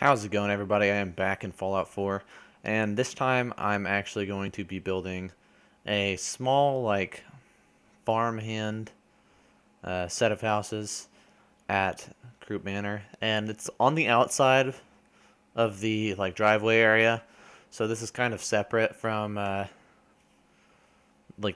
How's it going, everybody? I am back in Fallout 4, and this time I'm actually going to be building a small, farmhand set of houses at Croup Manor, and it's on the outside of the driveway area, so this is kind of separate from the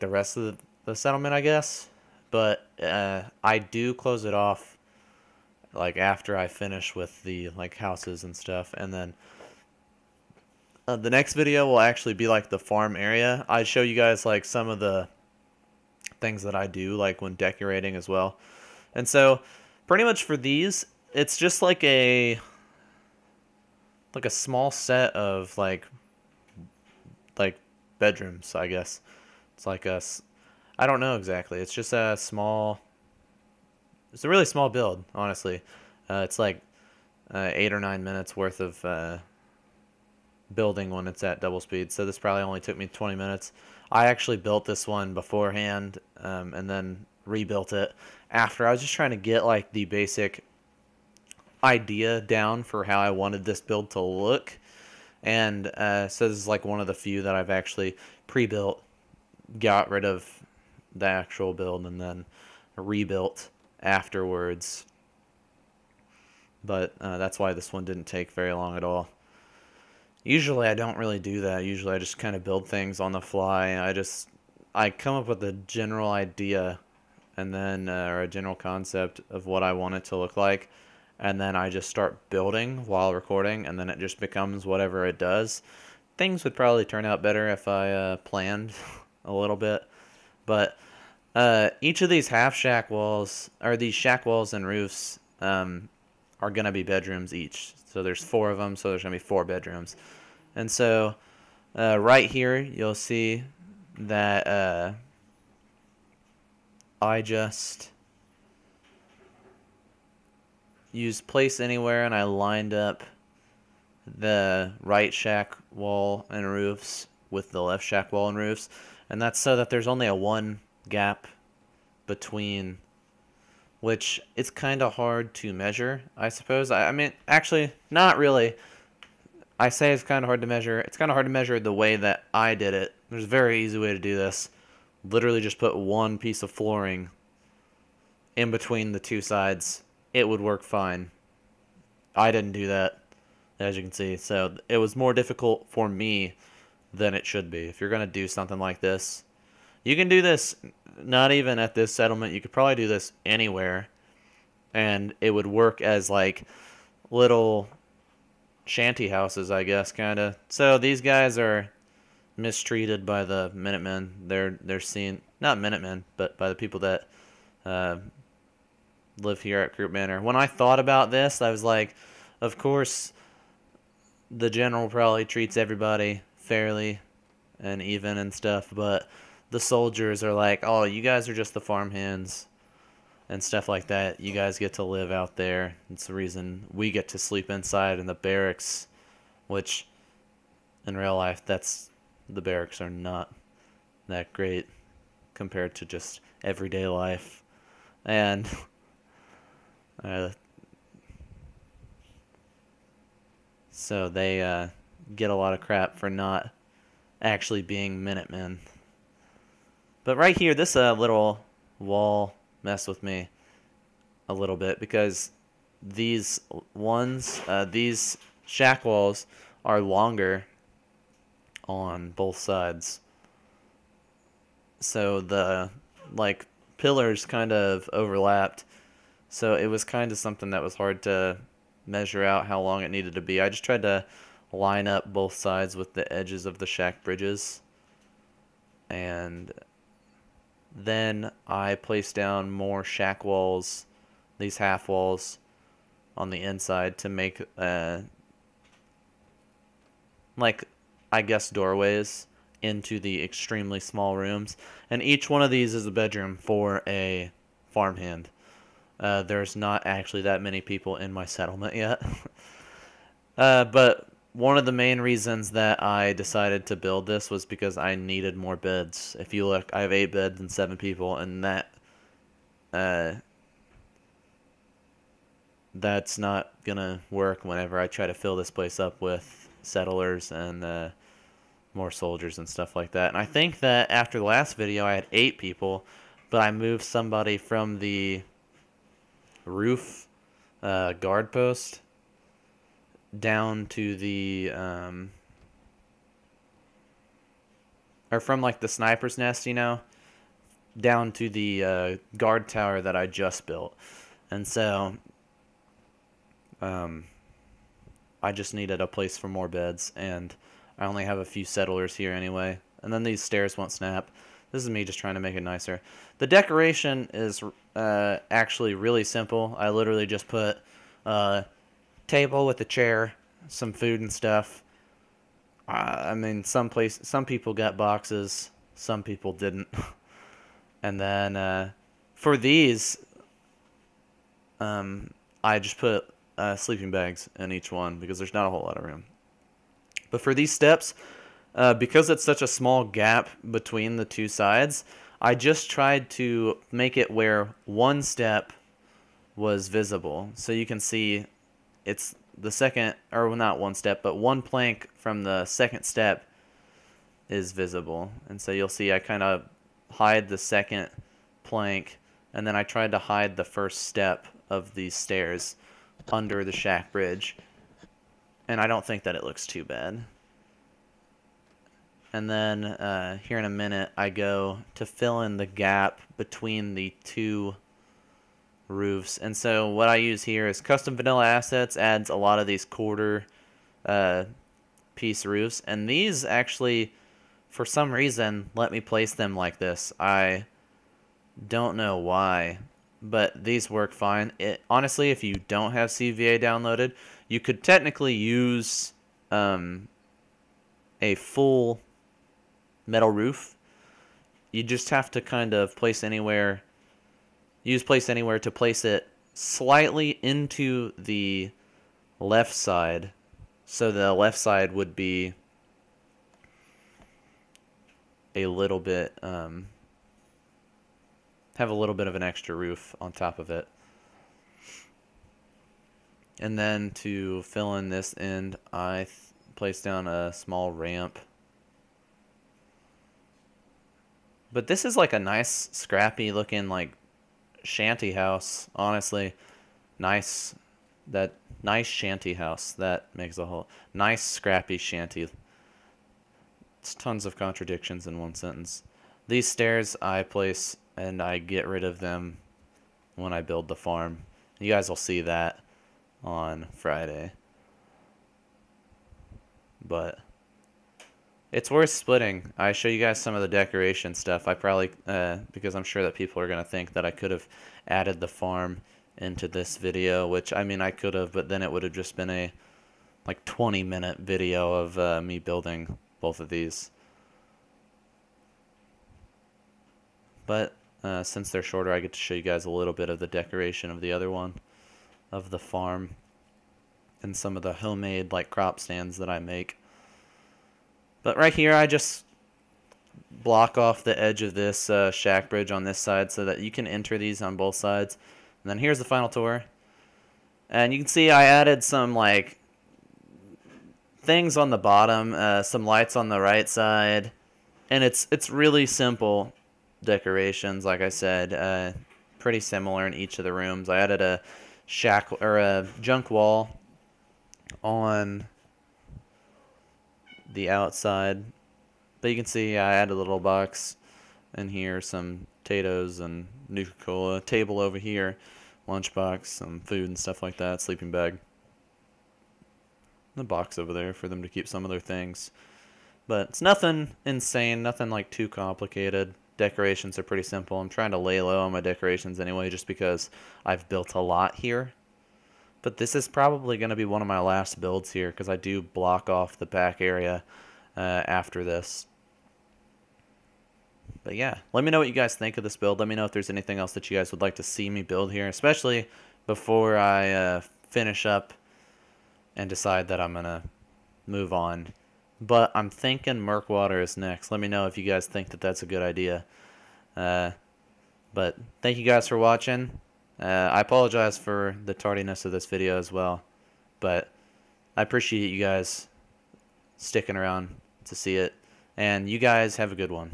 rest of the settlement, I guess. But I do close it off after I finish with the houses and stuff, and then the next video will actually be the farm area. I show you guys some of the things that I do when decorating as well. And so pretty much for these, it's just a small set of like bedrooms, I guess. It's I don't know exactly. It's just it's a really small build, honestly. It's 8 or 9 minutes worth of building when it's at double speed, so this probably only took me 20 minutes. I actually built this one beforehand and then rebuilt it after. I was just trying to get the basic idea down for how I wanted this build to look, and so this is one of the few that I've actually pre-built, got rid of the actual build, and then rebuilt afterwards. But that's why this one didn't take very long at all. Usually I don't really do that. Usually I just kind of build things on the fly. I come up with a general idea, and then or a general concept of what I want it to look like, and then I just start building while recording, and then it just becomes whatever it does. Things would probably turn out better if I planned a little bit, but each of these half shack walls, or these shack walls and roofs, are going to be bedrooms each. So there's 4 of them, so there's going to be 4 bedrooms. And so right here, you'll see that I just used place anywhere, and I lined up the right shack wall and roofs with the left shack wall and roofs. And that's so that there's only a 1 gap between, which it's kind of hard to measure, I suppose. I mean, actually, not really. I say it's kind of hard to measure. It's kind of hard to measure the way that I did it. There's a very easy way to do this. Literally just put 1 piece of flooring in between the 2 sides. It would work fine. I didn't do that, as you can see. So it was more difficult for me than it should be. If you're going to do something like this, you can do this not even at this settlement. You could probably do this anywhere, and it would work as little shanty houses, I guess, kind of. So these guys are mistreated by the Minutemen. They're seen, not Minutemen, but by the people that live here at Croup Manor. When I thought about this, I was like, of course, the general probably treats everybody fairly and even and stuff, but the soldiers are like, oh, you guys are just the farmhands and stuff like that. You guys get to live out there. It's the reason we get to sleep inside in the barracks, which in real life, the barracks are not that great compared to just everyday life. And so they get a lot of crap for not actually being Minutemen. But right here, this little wall messed with me a little bit, because these shack walls are longer on both sides. So the pillars kind of overlapped. So it was kind of something that was hard to measure out how long it needed to be. I just tried to line up both sides with the edges of the shack bridges, and then I placed down more shack walls, these half walls, on the inside to make I guess doorways into the extremely small rooms. And each one of these is a bedroom for a farmhand. There's not actually that many people in my settlement yet. But one of the main reasons that I decided to build this was because I needed more beds. If you look, I have 8 beds and 7 people, and that that's not gonna work whenever I try to fill this place up with settlers and more soldiers and stuff like that. And I think that after the last video I had 8 people, but I moved somebody from the roof guard post down to the or from like the sniper's nest, you know, down to the guard tower that I just built. And so I just needed a place for more beds, and I only have a few settlers here anyway. And then these stairs won't snap. This is me just trying to make it nicer. The decoration is actually really simple. I literally just put a table with a chair, some food and stuff. I mean, some people got boxes, some people didn't. And then for these, I just put sleeping bags in each one because there's not a whole lot of room. But for these steps, because it's such a small gap between the two sides, I just tried to make it where one step was visible. So you can see it's the second, or not one step, but one plank from the second step is visible. And so you'll see I kind of hide the second plank, and then I tried to hide the first step of these stairs under the shack bridge. And I don't think that it looks too bad. And then here in a minute, I go to fill in the gap between the two roofs. And so what I use here is custom vanilla assets, adds a lot of these quarter piece roofs. And these actually, for some reason, let me place them like this. I don't know why, but these work fine. Honestly, if you don't have CVA downloaded, you could technically use a full metal roof. You just have to kind of use place anywhere to place it slightly into the left side, so the left side would be a little bit have a little bit of an extra roof on top of it. And then to fill in this end, I place down a small ramp. But this is like a nice, scrappy looking like shanty house, honestly. Nice shanty house. That makes a whole nice, scrappy shanty. It's tons of contradictions in one sentence. These stairs I place and I get rid of them when I build the farm. You guys will see that on Friday. But it's worth splitting. I show you guys some of the decoration stuff. I probably, because I'm sure that people are going to think that I could have added the farm into this video, which, I mean, I could have, but then it would have just been a, like, 20-minute video of me building both of these. But since they're shorter, I get to show you guys a little bit of the decoration of the other one, of the farm, and some of the homemade, like, crop stands that I make. But right here, I just block off the edge of this shack bridge on this side so that you can enter these on both sides. And then here's the final tour. And you can see I added some, like, things on the bottom, some lights on the right side. And it's really simple decorations, like I said. Pretty similar in each of the rooms. I added a a junk wall on the outside, but you can see I added a little box in here, some potatoes and Nuka-Cola, table over here, lunchbox, some food and stuff like that, sleeping bag, the box over there for them to keep some of their things. But it's nothing insane, nothing like too complicated. Decorations are pretty simple. I'm trying to lay low on my decorations anyway, just because I've built a lot here. But this is probably going to be one of my last builds here, because I do block off the back area after this. But yeah, let me know what you guys think of this build. Let me know if there's anything else that you guys would like to see me build here, especially before I finish up and decide that I'm going to move on. But I'm thinking Murkwater is next. Let me know if you guys think that that's a good idea. But thank you guys for watching. I apologize for the tardiness of this video as well, but I appreciate you guys sticking around to see it, and you guys have a good one.